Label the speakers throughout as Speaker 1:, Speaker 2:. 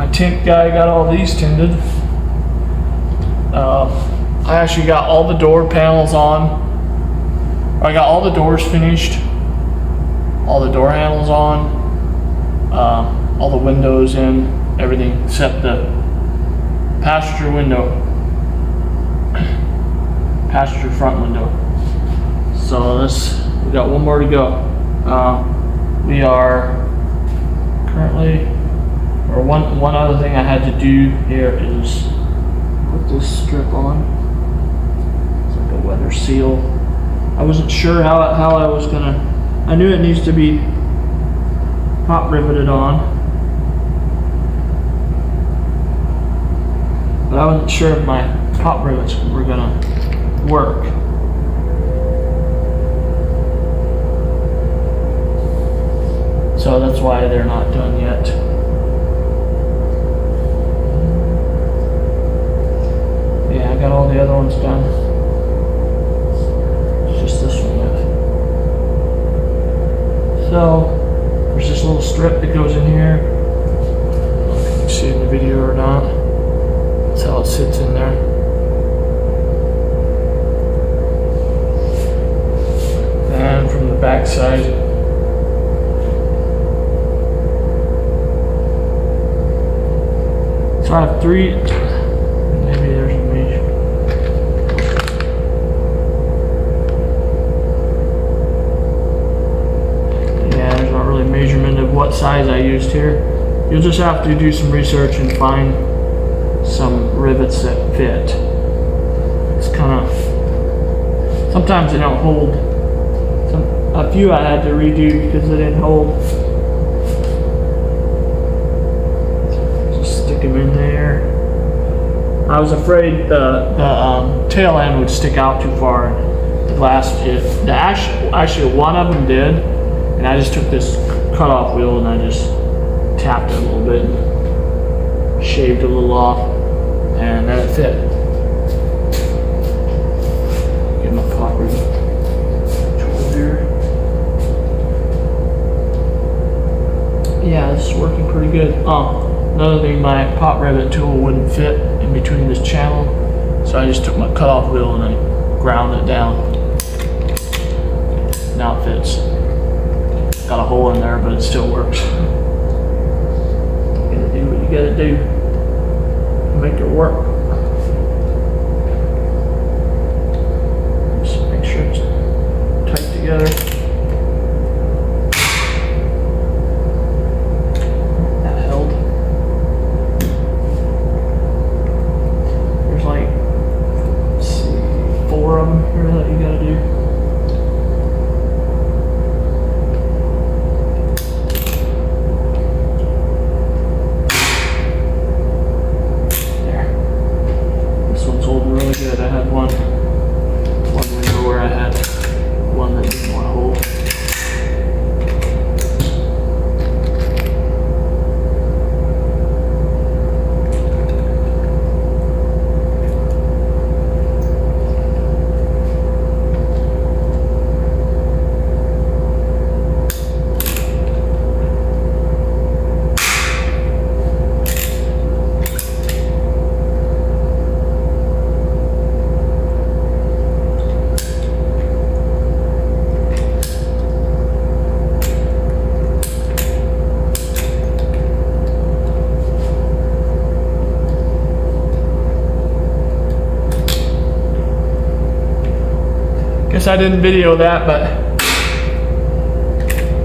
Speaker 1: My tint guy got all these tinted. I actually got all the door panels on. I got all the doors finished, all the door handles on, all the windows in, everything except the passenger window, passenger front window. So we got one more to go. We are currently, or one other thing I had to do here is put this strip on. It's like a weather seal. I wasn't sure how I was gonna, I knew it needs to be top riveted on, but I wasn't sure if my top rivets were gonna work. So that's why they're not done yet. Yeah, I got all the other ones done. It's just this one left. So there's this little strip that goes in here. I don't know if you can see it in the video or not. That's how it sits in there. And from the back side, so I have three, maybe there's a measure. Yeah, there's not really measurement of what size I used here. You'll just have to do some research and find some rivets that fit. It's kind of, sometimes they don't hold. A few I had to redo because they didn't hold. Stick them in there. I was afraid the tail end would stick out too far. The glass hit. Actually, one of them did, and I just took this cutoff wheel and I just tapped it a little bit, and shaved a little off, and then it fit. Get my pot rivet tool here. Yeah, this is working pretty good. Another thing, my pot rivet tool wouldn't fit in between this channel, so I just took my cutoff wheel and I ground it down. Now it fits. Got a hole in there, but it still works. You gotta do what you gotta do to make it work. Just make sure it's tight together. That you gotta do. There. This one's holding really good. I had one window where I had one that didn't want to hold. Guess I didn't video that, but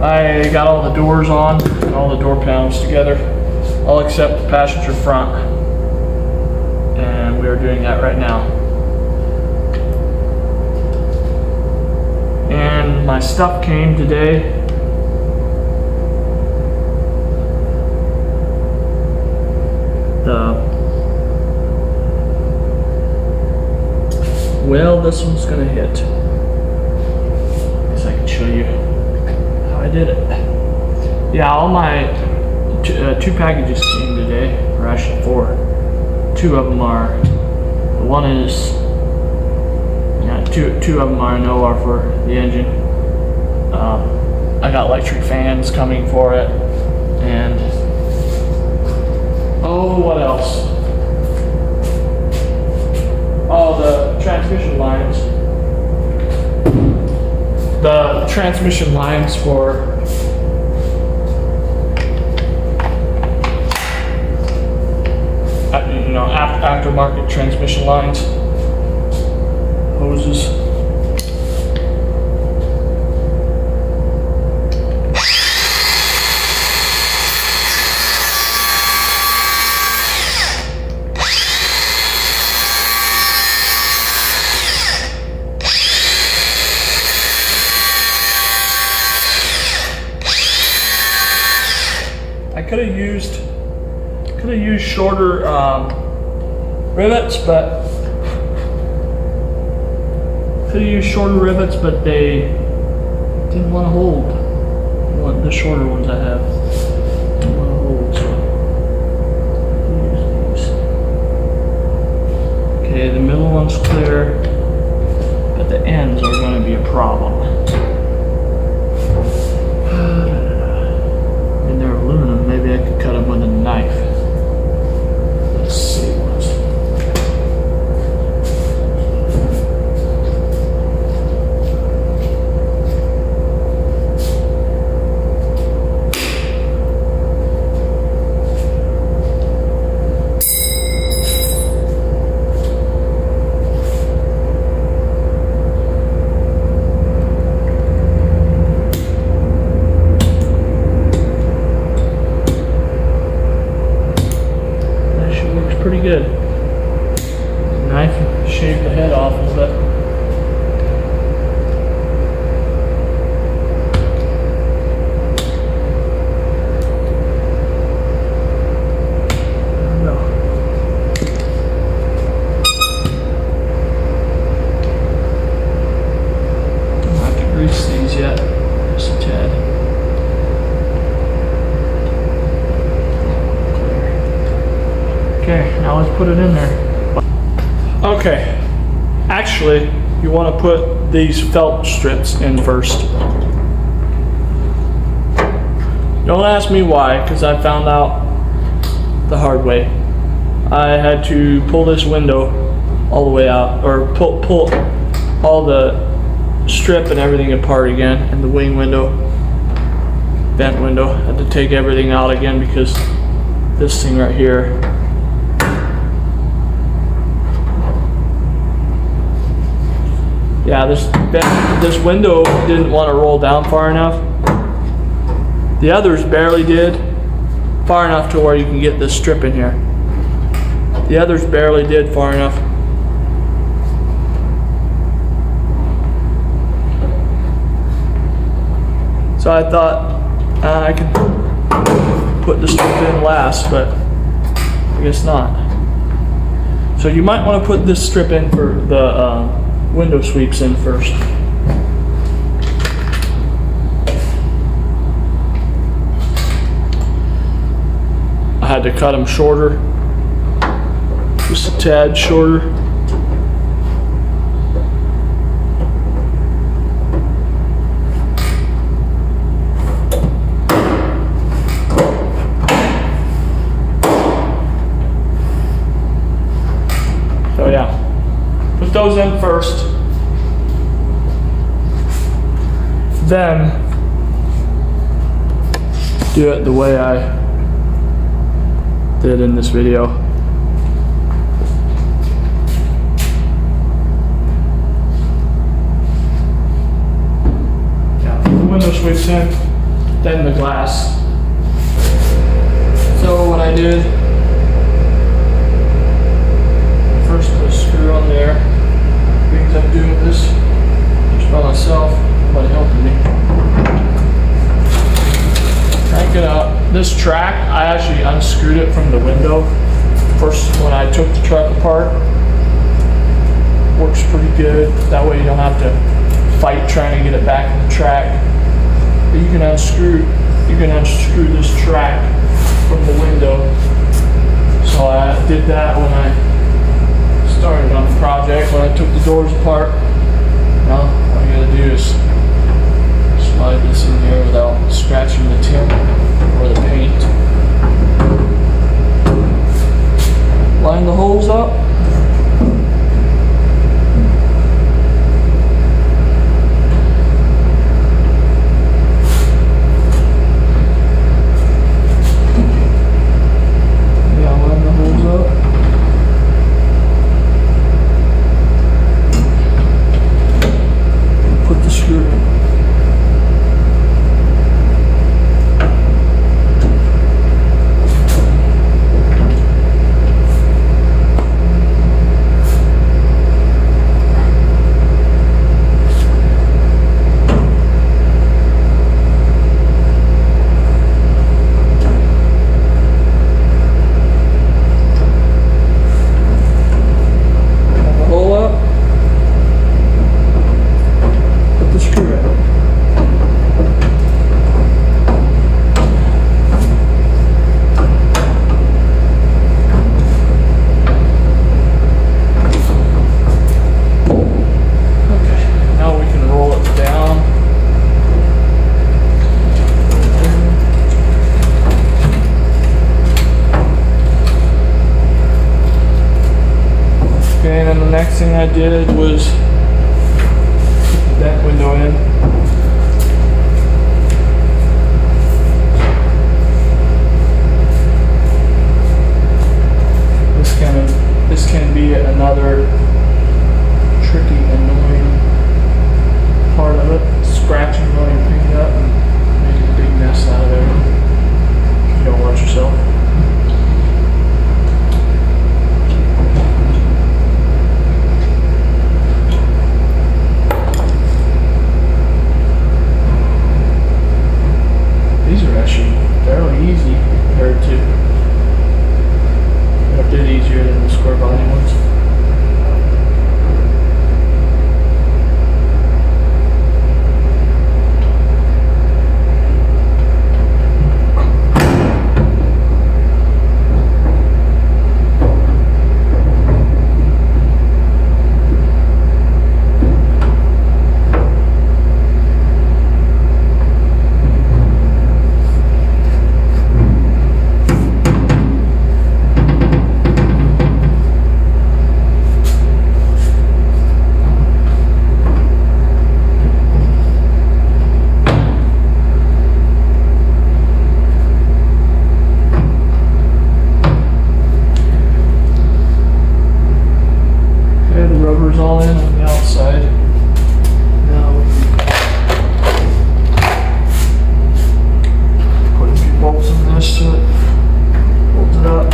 Speaker 1: I got all the doors on and all the door panels together, all except the passenger front, and we are doing that right now. And my stuff came today. Well, this one's gonna hit. Guess I can show you how I did it. Yeah, all my two packages came today, or actually 4. 2 of them are. One is, yeah, two of them I know are for the engine. I got electric fans coming for it, and transmission lines for aftermarket transmission lines, hoses. I could have used shorter rivets, but they didn't want to hold. The shorter ones I have didn't want to hold, so use these. Okay, the middle one's clear, but the ends are going to be a problem. And they're aluminum. Maybe I could cut them with a knife. Let's see what's. Pretty good. Knife shaved the head off a little bit. There we go. Don't have to grease these yet. Just a tad. Okay, now let's put it in there. Okay, actually, you want to put these felt strips in first. Don't ask me why, because I found out the hard way. I had to pull this window all the way out, or pull all the strip and everything apart again, and the wing window, vent window. I had to take everything out again because this thing right here, yeah, this window didn't want to roll down far enough. The others barely did, far enough to where you can get this strip in here. The others barely did far enough. So I thought I could put the strip in last, but I guess not. So you might want to put this strip in for the window sweeps in first. I had to cut them shorter, just a tad shorter. So yeah, put those in first. Then do it the way I did in this video. Yeah, put the window sweeps in, then the glass. So what I did, first put a screw on there, because I'm doing this just by myself, nobody helping me. Crank it up. This track, I actually unscrewed it from the window first when I took the truck apart. Works pretty good. That way you don't have to fight trying to get it back in the track. But you can unscrew this track from the window. So I did that when I started on the project, when I took the doors apart. Now all you gotta do is slide this in here without scratching the tin or the paint. Line the holes up. I did was put that window in. This can be another tricky, annoying part of it. Scratching while you're picking it up and making a big mess out of it. You don't watch yourself. These are actually fairly easy compared to a bit easier than the square body ones. Rubber's all in on the outside. Now we can put a few bolts in this so it holds it up.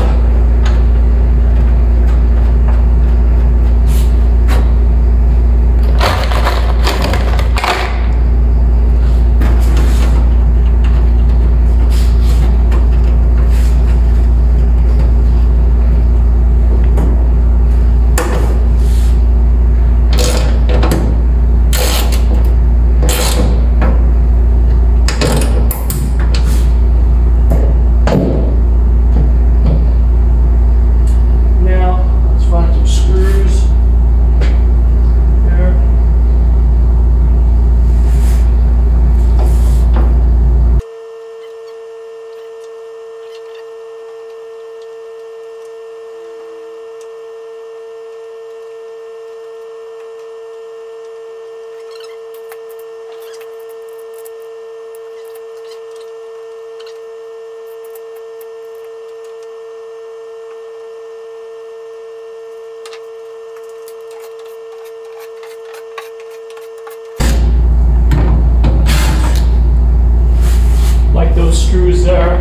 Speaker 1: Those screws there,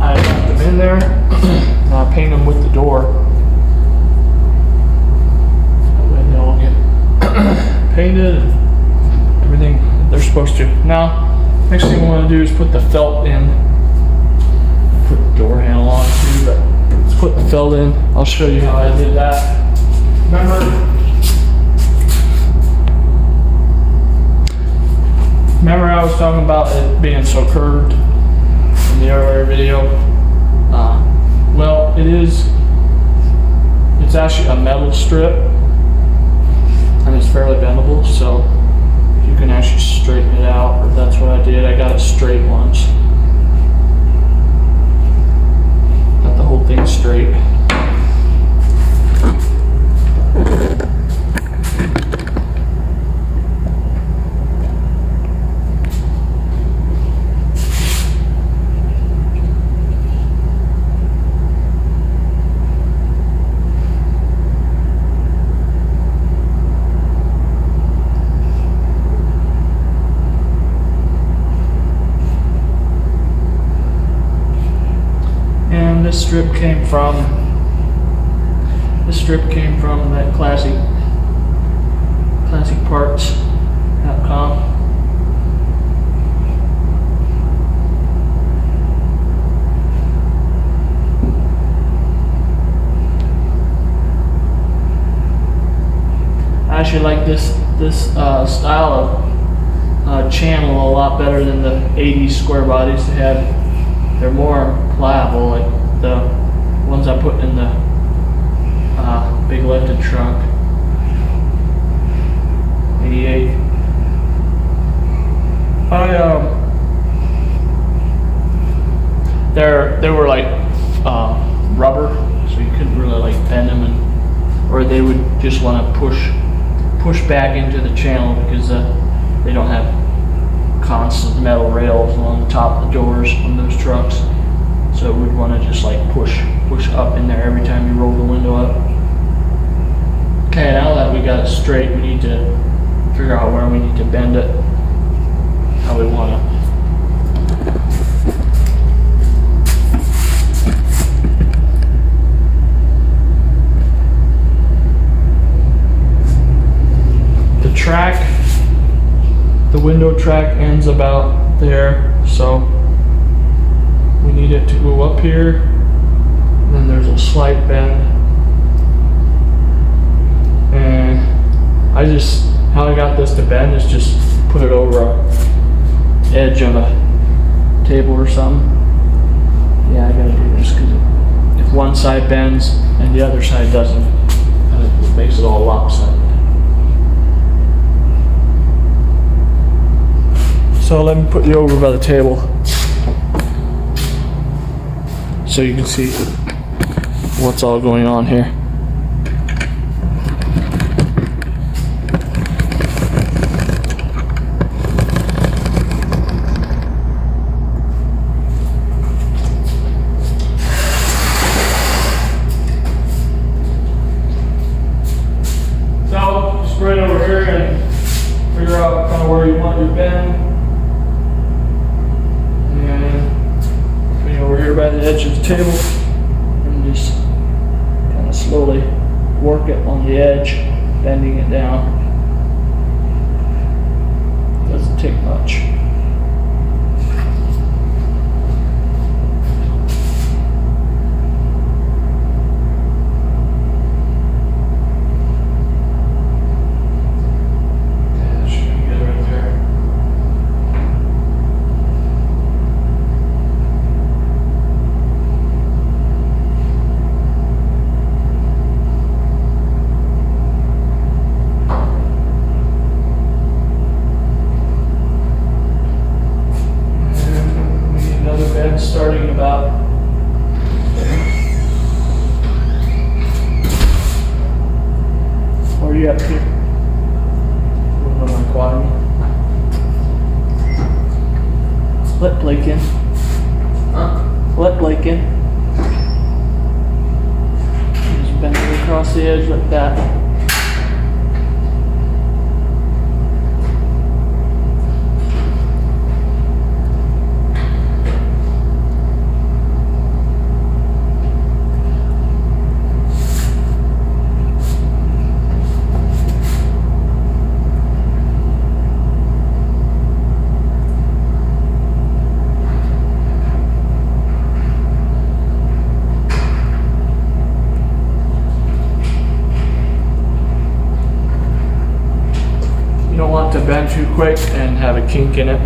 Speaker 1: I left them in there and I paint them with the door. That way they all get painted and everything that they're supposed to. Now, next thing we want to do is put the felt in. Put the door handle on too, but let's put the felt in. I'll show you how I did that. Remember I was talking about it being so curved in the earlier video? Well, it's actually a metal strip and it's fairly bendable, so you can actually straighten it out, or that's what I did. I got it straight once. Got the whole thing straight. This strip came from that classicparts.com. I actually like this style of channel a lot better than the 80s square bodies they had. They're more pliable, like the ones I put in the big lifted truck, 88. They were like rubber, so you couldn't really like bend them and or they would just want to push back into the channel because they don't have constant metal rails along the top of the doors on those trucks. So we'd want to just like push up in there every time you roll the window up. Okay, now that we got it straight, we need to figure out where we need to bend it, how we want to. The track, the window track ends about there, so we need it to go up here, and then there's a slight bend. And how I got this to bend is just put it over a edge of a table or something. Yeah, I gotta do this because if one side bends and the other side doesn't, it makes it all lopsided. So let me put you over by the table so you can see what's all going on here. So just right over here and figure out kind of where you want your bend. Over here by the edge of the table, and just kind of slowly work it on the edge, bending it down. Doesn't take much. Starting about where are you up here? On my quad. Let Blake in. Let Blake in. Just bend it across the edge like that. To bend too quick and have a kink in it,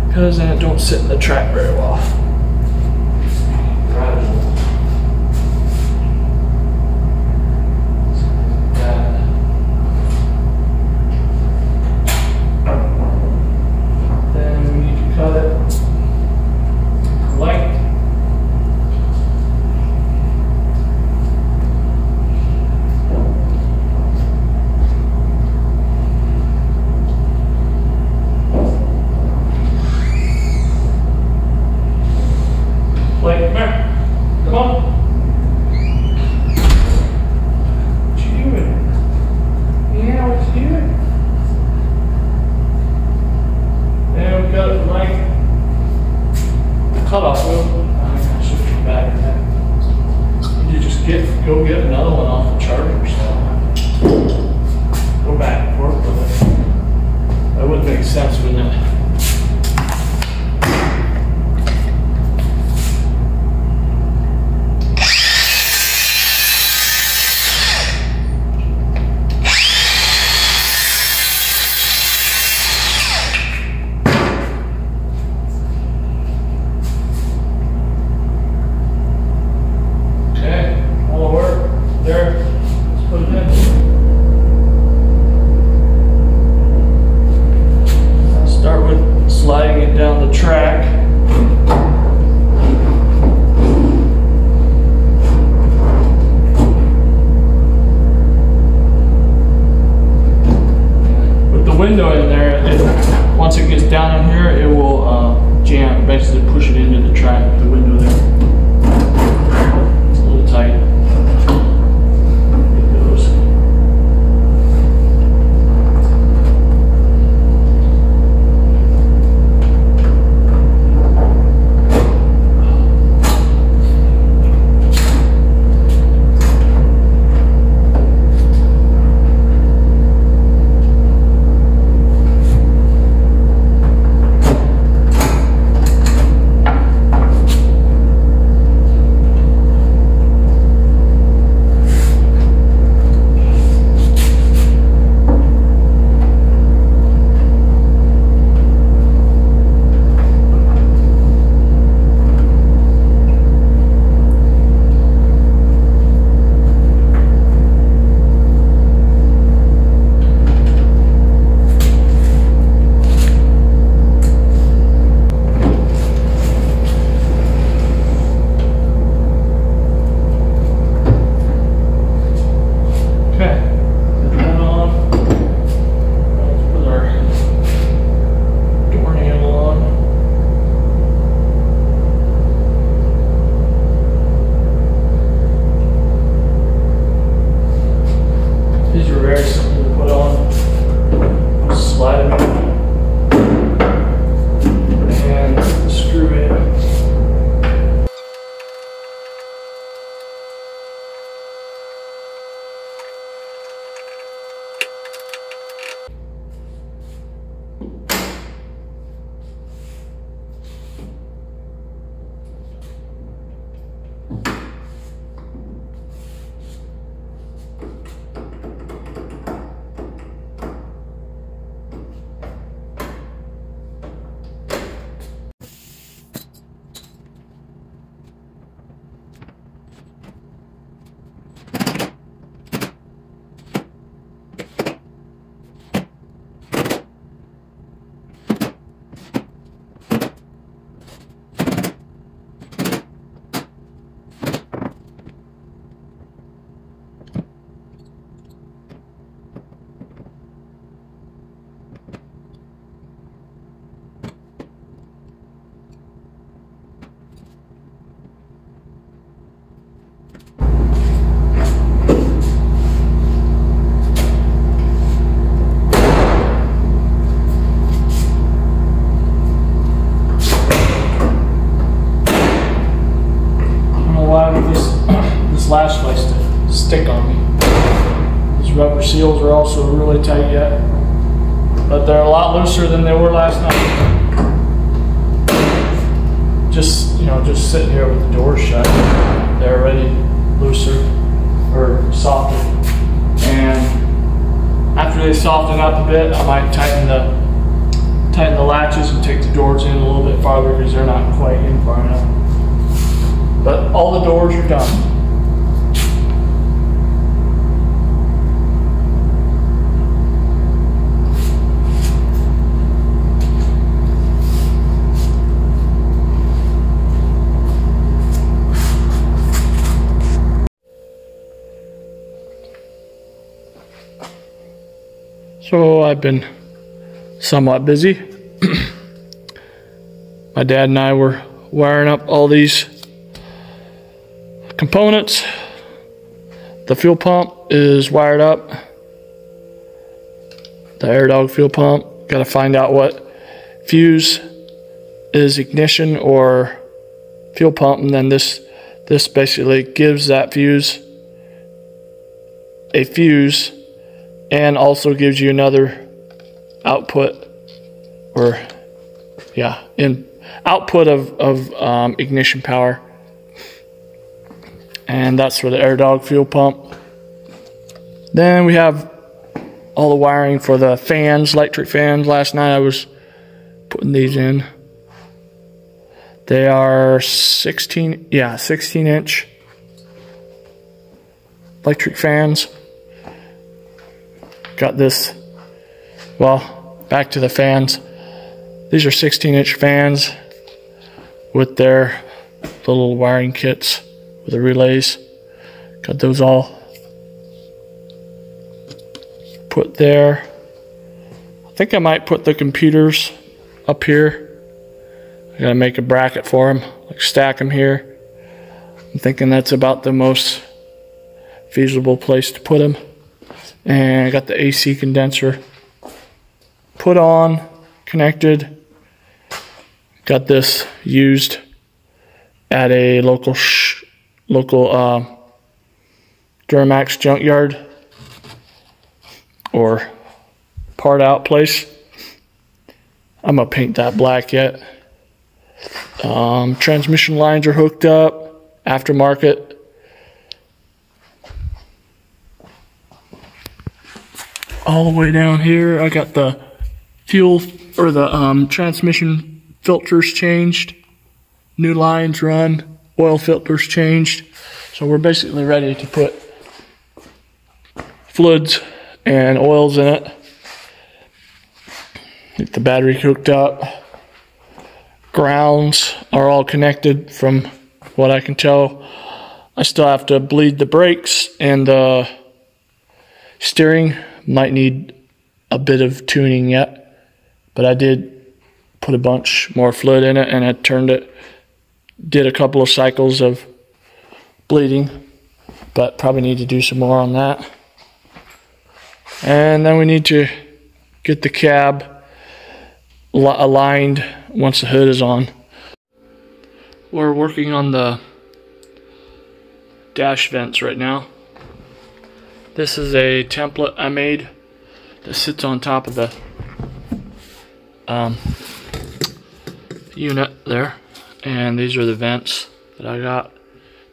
Speaker 1: because then it don't sit in the track very well. Then we need to cut it length. Come on. What you doing? Yeah, what you doing? And we got it from like cut off wheel. I should be back in that. You just go get another one off the charger so go back and forth with it. That would make sense, wouldn't it? Start with try it with the window there. It's a little tight. It goes. Latch likes to stick on me. These rubber seals are also really tight yet, but they're a lot looser than they were last night. Just sitting here with the door shut, they're already looser or softer. And after they soften up a bit, I might tighten the latches and take the doors in a little bit farther because they're not quite in far enough. But all the doors are done. So I've been somewhat busy. My dad and I were wiring up all these components. The fuel pump is wired up. The air dog fuel pump. Got to find out what fuse is ignition or fuel pump, and then this basically gives that fuse a fuse and also gives you another output, or output of ignition power. And that's for the air dog fuel pump. Then we have all the wiring for the fans, electric fans. Last night I was putting these in. They are 16-inch electric fans. Got this, well, back to the fans. These are 16-inch fans with their little wiring kits with the relays. Got those all put there. I think I might put the computers up here. I I gotta make a bracket for them, like stack them here. I'm thinking that's about the most feasible place to put them. And I got the AC condenser put on, connected. Got this used at a local Duramax junkyard or part out place. I'm gonna paint that black yet. Transmission lines are hooked up, aftermarket. All the way down here, I got the fuel or the transmission filters changed, new lines run, oil filters changed. So we're basically ready to put fluids and oils in it. Get the battery hooked up. Grounds are all connected from what I can tell. I still have to bleed the brakes, and the steering might need a bit of tuning yet, but I did put a bunch more fluid in it, and I did a couple of cycles of bleeding, but probably need to do some more on that. And then we need to get the cab aligned once the hood is on. We're working on the dash vents right now. This is a template I made that sits on top of the unit there, and these are the vents that I got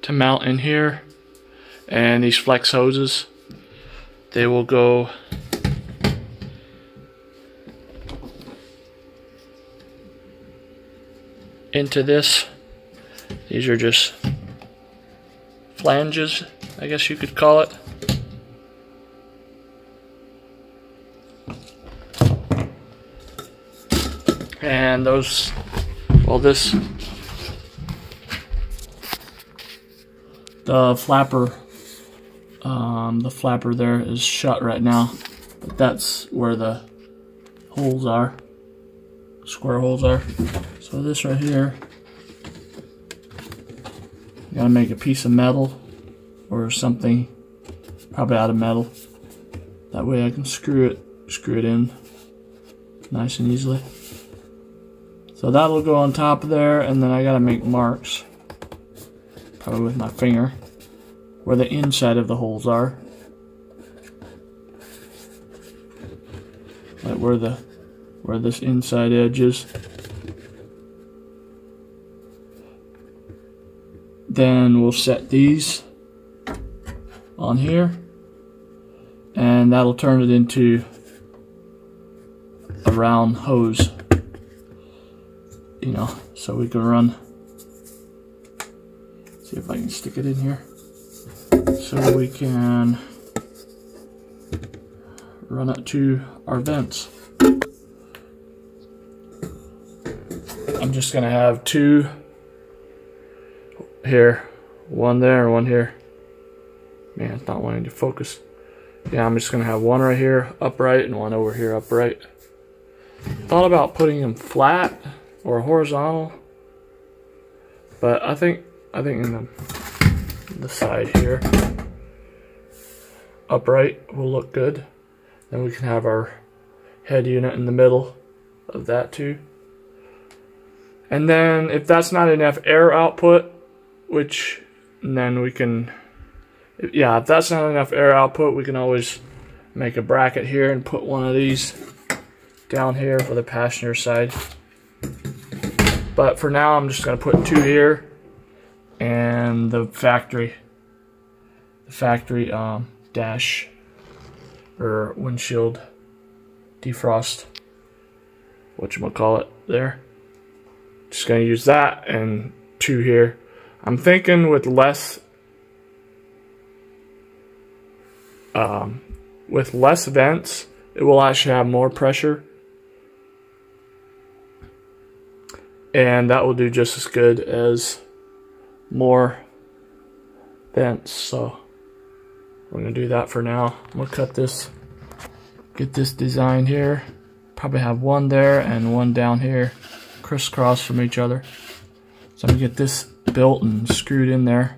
Speaker 1: to mount in here. And these flex hoses, they will go into this. These are just flanges, I guess you could call it. And those, well, the flapper there is shut right now, but that's where the holes are, square holes are. So this right here, you gotta make a piece of metal or something, probably out of metal. That way I can screw it in nice and easily. So that'll go on top of there, and then I gotta make marks, probably with my finger, where the inside of the holes are. Like where this inside edge is. Then we'll set these on here, and that'll turn it into a round hose, you know, so we can run. See if I can stick it in here, so we can run it to our vents. I'm just gonna have two here, one there, one here. Man, it's not wanting to focus. Yeah, I'm just gonna have one right here upright and one over here upright. Thought about putting them flat or horizontal, but I think in the side here, upright will look good. Then we can have our head unit in the middle of that too. And then if that's not enough air output, which then we can, yeah, if that's not enough air output, we can always make a bracket here and put one of these down here for the passenger side. But for now, I'm just gonna put two here, and the factory dash or windshield defrost, whatchamacallit, there. Just gonna use that and two here. I'm thinking with less vents, it will actually have more pressure, and that will do just as good as more vents. So we're gonna do that for now. I'm gonna cut this, get this design here, probably have one there and one down here crisscross from each other. So I'm gonna get this built and screwed in there.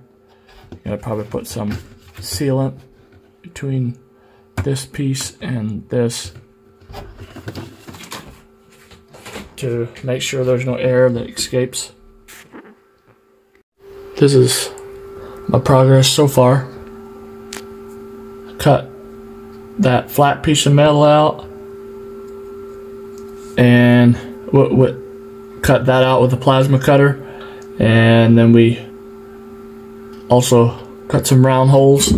Speaker 1: Gotta probably put some sealant between this piece and this to make sure there's no air that escapes. This is my progress so far. Cut that flat piece of metal out and cut that out with a plasma cutter, and then we also cut some round holes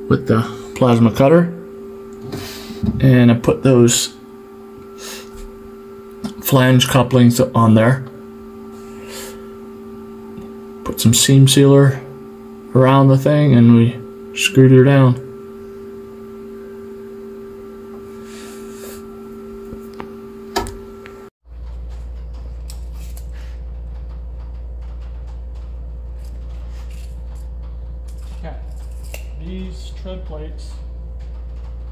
Speaker 1: with the plasma cutter, and I put those flange couplings on there. Put some seam sealer around the thing and we screwed her down. Okay, these tread plates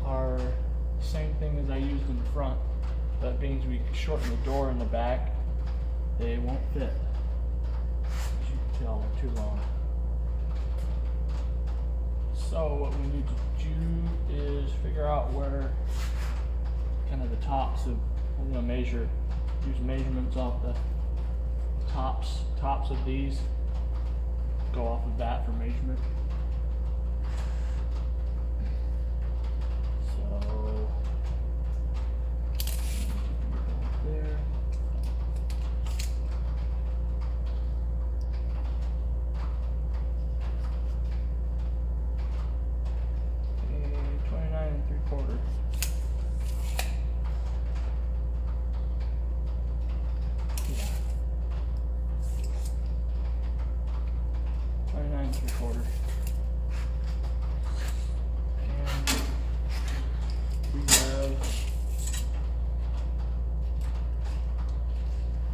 Speaker 1: are the same thing as I used in the front. That means we shorten the door in the back. They won't fit. As you can tell, they're too long. So what we need to do is figure out where kind of the tops of, I'm going to use measurements off the tops of these. Go off of that for measurement. So there. Okay, 29 3/4. Yeah. 29 3/4.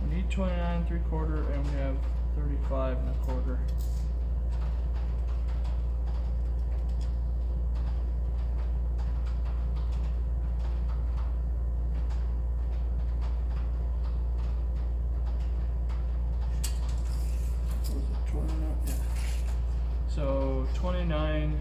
Speaker 1: We need 29 3/4 and we have 35 1/4. So 29